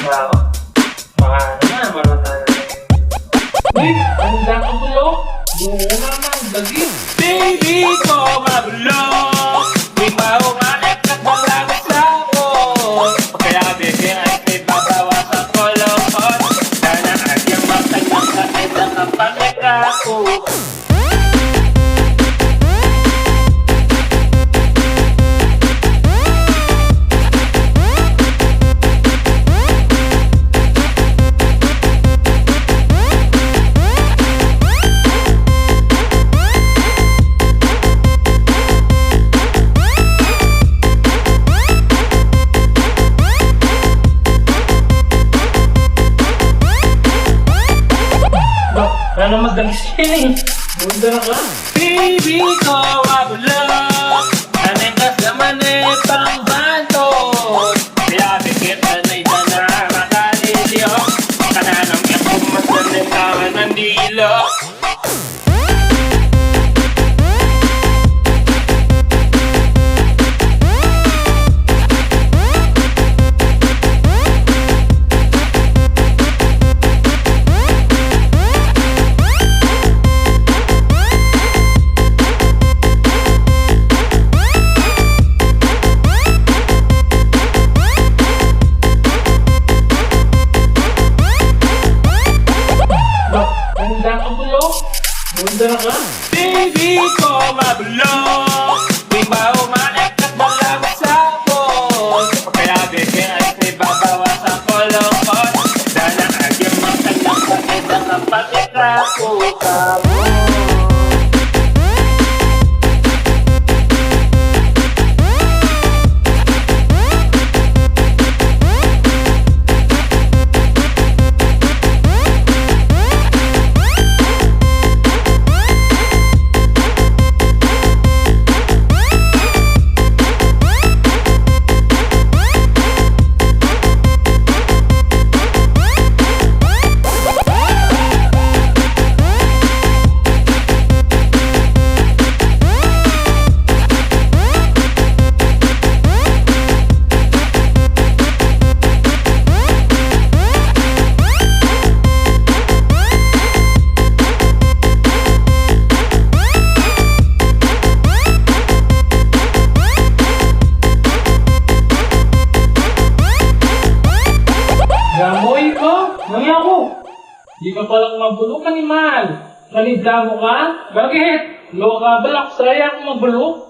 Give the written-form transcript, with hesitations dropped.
ako. Baka naman, marata na. Uy, handa ka bulok? Buo naman, daging. Baby ko mabulok, di maumanap at maglagos labot. Kaya bebe ay may babawasan ko loob. Sana agyang magtanyang sa edang ang pamikako. Ano magdagising? Bunda na ka? Baby ko mabulok, anay ka sa manipang bantot. Kaya bigit anay ka na makalilyo, kananang ikumasanin ka ng dilo. Handa ka bulok? Bunda na ka? Baby ko mabulok, di ba umanap at maglagos sabon. Kaya bebe ay may babawasan ko loob. Sana agyang magtanyang sa edang ang pamikako kamo. Gamoy ko? Nangya ko. Di ka palang mabulok, animal. Kanida mo ka? Bakit? Loka balak saya akong mabulok.